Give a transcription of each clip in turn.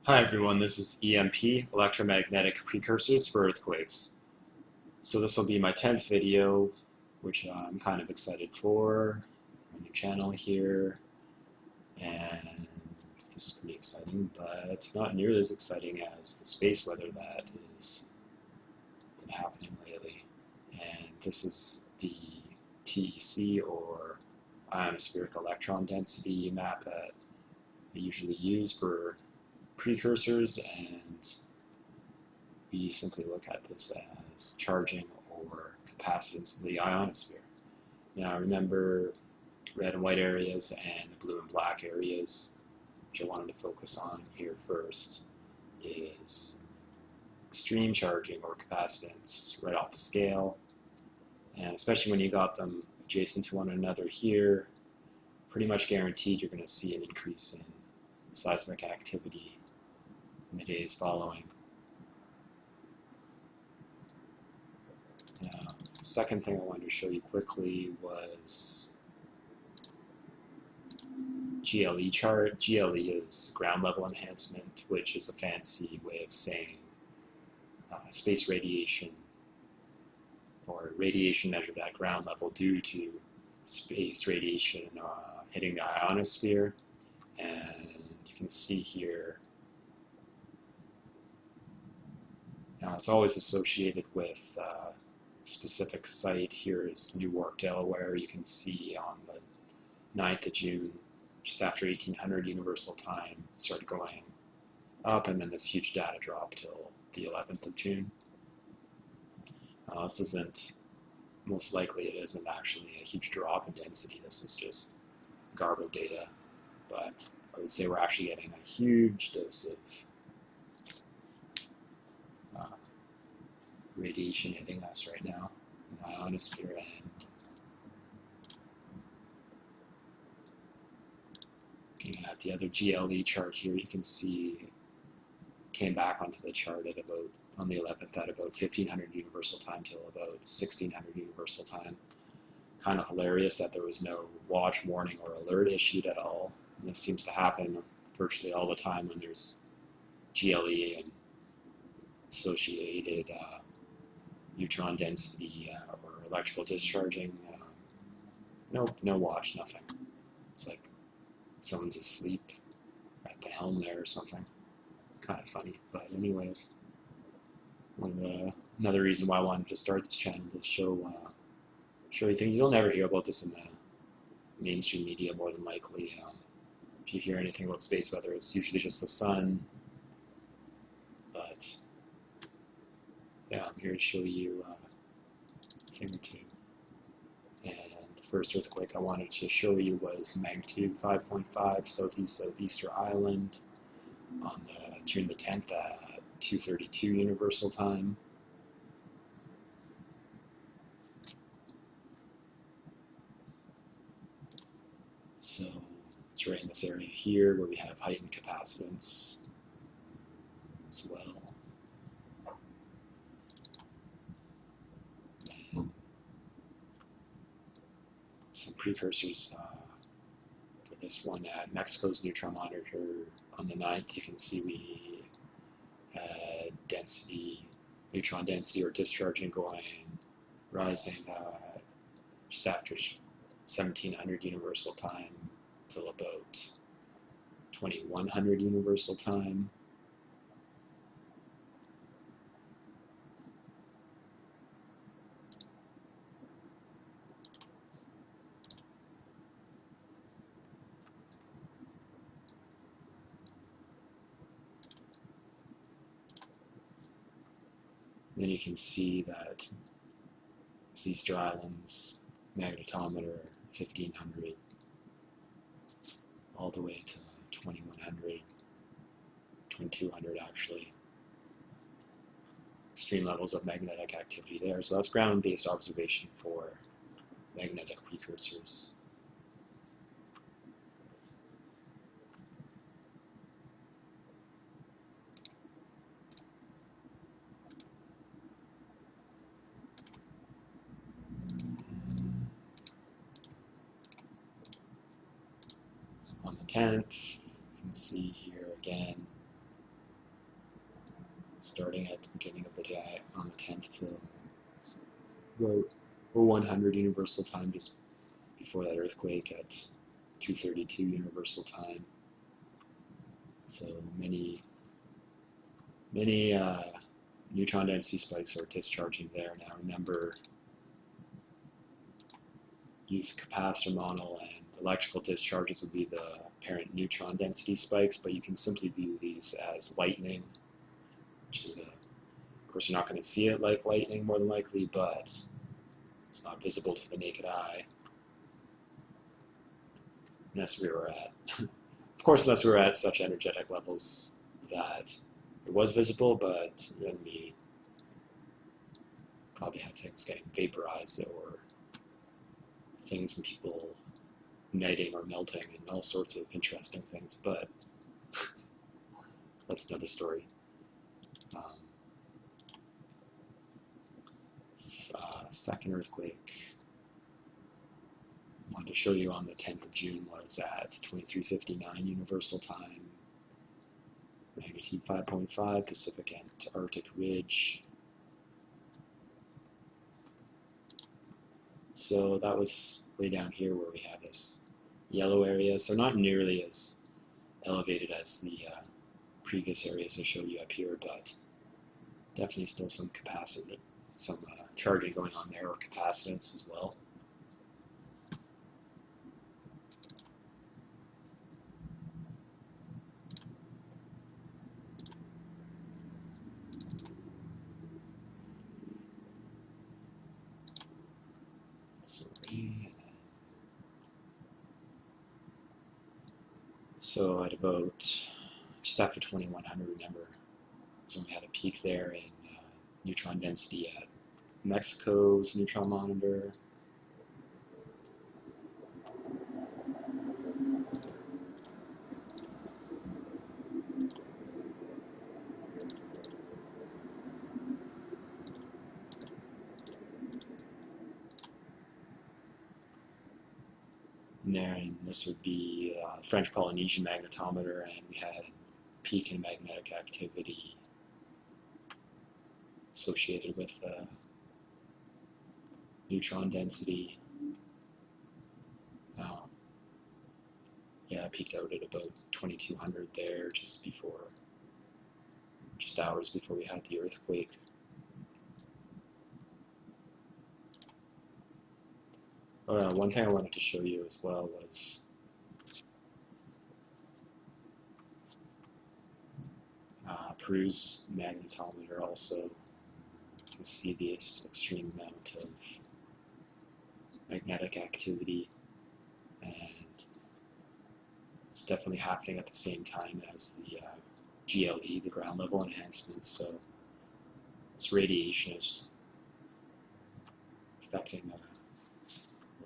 Hi everyone, this is E.M.P, Electromagnetic Precursors for Earthquakes. So this will be my 10th video, which I'm kind of excited for. My new channel here, and this is pretty exciting, but not nearly as exciting as the space weather that has been happening lately. And this is the TEC, or ionospheric electron density map that I usually use for precursors, and we simply look at this as charging or capacitance of the ionosphere. Now remember, red and white areas and the blue and black areas, which I wanted to focus on here first, is extreme charging or capacitance right off the scale, and especially when you got them adjacent to one another here, pretty much guaranteed you're going to see an increase in seismic activity in the days following. Now, the second thing I wanted to show you quickly was GLE chart. GLE is ground level enhancement, which is a fancy way of saying space radiation, or radiation measured at ground level due to space radiation hitting the ionosphere. And you can see here, now it's always associated with specific site. Here is Newark, Delaware. You can see on the 9th of June, just after 1800 Universal Time, started going up, and then this huge data drop till the 11th of June. This isn't, most likely it isn't actually a huge drop in density. This is just garbled data, but I would say we're actually getting a huge dose of radiation hitting us right now in the ionosphere. And looking at the other GLE chart here, you can see it came back onto the chart at about, on the 11th, at about 1500 Universal Time till about 1600 Universal Time. Kind of hilarious that there was no watch, warning, or alert issued at all. And this seems to happen virtually all the time when there's GLE and associated neutron density or electrical discharging. No watch, nothing. It's like someone's asleep at the helm there or something. Kind of funny, but anyways, another reason why I wanted to start this channel to show you things. You'll never hear about this in the mainstream media, more than likely. If you hear anything about space weather, it's usually just the sun. But yeah, I'm here to show you a thing or two. And the first earthquake I wanted to show you was magnitude 5.5 southeaster island on June the 10th at 2:32 Universal Time. So it's right in this area here where we have heightened capacitance as well. And some precursors for this one at Mexico's neutron monitor on the 9th. You can see we had neutron density or discharging rising just after 1700 Universal Time till about 2100 Universal Time. Then you can see that Easter Island's magnetometer 1500 all the way to 2100, 2200 actually. Extreme levels of magnetic activity there. So that's ground-based observation for magnetic precursors. On the 10th, you can see here again starting at the beginning of the day on the 10th till about 0100 Universal Time, just before that earthquake at 2:32 Universal Time. So many neutron density spikes are discharging there. Now remember, use a capacitor model, and electrical discharges would be the apparent neutron density spikes, but you can simply view these as lightning, which is, of course, you're not going to see it like lightning more than likely, but it's not visible to the naked eye. Unless we were at, of course, unless we were at such energetic levels that it was visible, but then we probably have things getting vaporized or things and people igniting or melting and all sorts of interesting things, but that's another story. Second earthquake I wanted to show you on the 10th of June was at 23:59 Universal Time, magnitude 5.5, Pacific Antarctic Ridge. So that was way down here where we have this yellow area, so not nearly as elevated as the previous areas I showed you up here, but definitely still some capacity, some charging going on there, or capacitance as well. So at about just after 2100, remember, so we had a peak there in neutron density at Mexico's neutron monitor. And this would be French Polynesian magnetometer, and we had a peak in magnetic activity associated with neutron density. Yeah, it peaked out at about 2200 there, just hours before we had the earthquake. One thing I wanted to show you as well was Peru's magnetometer. Also, you can see this extreme amount of magnetic activity, and it's definitely happening at the same time as the GLE, the ground level enhancement. So this radiation is affecting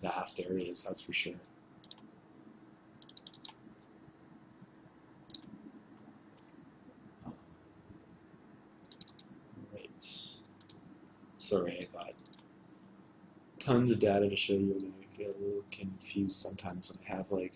vast areas, that's for sure. Right. Sorry, I got tons of data to show you, and I get a little confused sometimes when I have like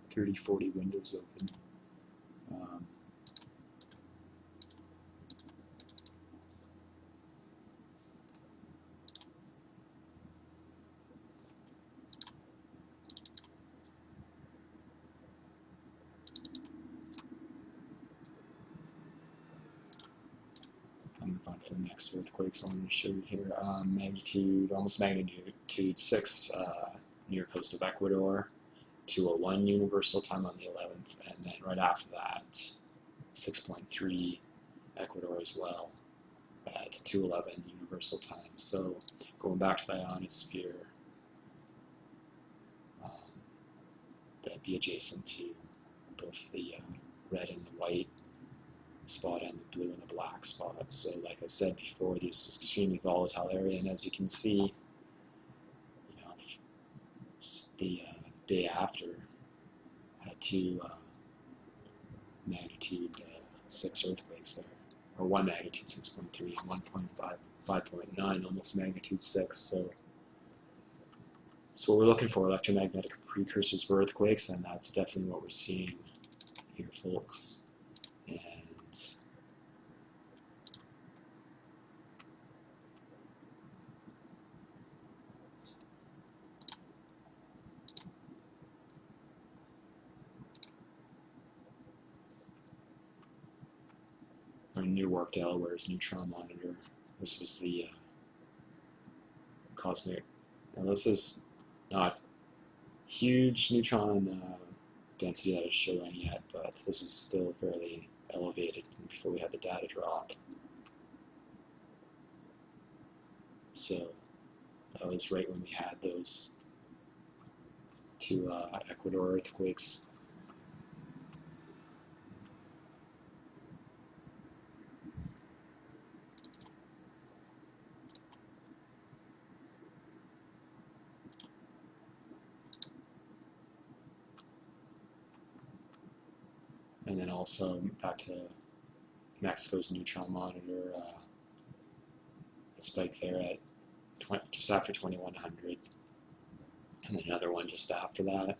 30, 40 windows open. I'll move on to the next earthquakes I wanted to show you here. Almost magnitude 6 near coast of Ecuador, 2:01 Universal Time on the 11th, and then right after that, 6.3 Ecuador as well at 2:11 Universal Time. So going back to the ionosphere, that'd be adjacent to both the red and the white spot and the blue and the black spot. So like I said before, this is extremely volatile area, and as you can see, the day after had two magnitude 6 earthquakes there, or one magnitude 6.3 and 5.9, almost magnitude 6. So what we're looking for, electromagnetic precursors for earthquakes, and that's definitely what we're seeing here, folks. And Newark, Delaware's neutron monitor. This was the cosmic. Now this is not huge neutron density that it's showing yet, but this is still fairly elevated before we had the data drop. So that was right when we had those two Ecuador earthquakes. And then also back to Mexico's neutron monitor, a spike there at just after 2100, and then another one just after that.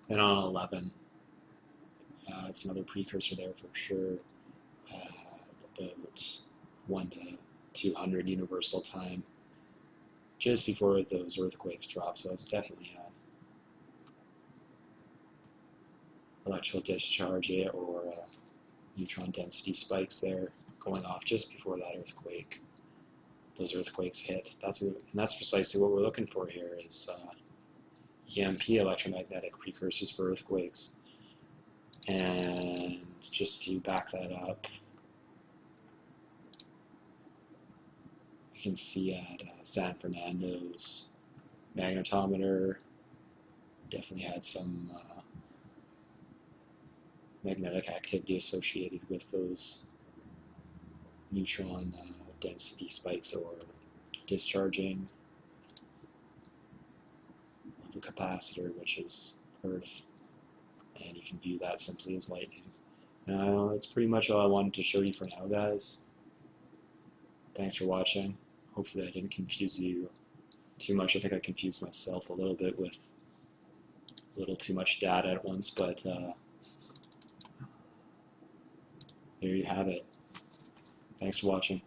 Then on 11, it's another precursor there for sure, about 1 to 200 universal time, just before those earthquakes drop. So it's definitely electrical discharge or neutron density spikes there going off just before that earthquake. Those earthquakes hit. And that's precisely what we're looking for here is E.M.P, electromagnetic precursors for earthquakes. And just to back that up, you can see at San Fernando's magnetometer definitely had some magnetic activity associated with those neutron density spikes or discharging of a capacitor, which is Earth, and you can view that simply as lightning. Now, that's pretty much all I wanted to show you for now, guys. Thanks for watching. Hopefully I didn't confuse you too much. I think I confused myself a little bit with a little too much data at once, but there you have it. Thanks for watching.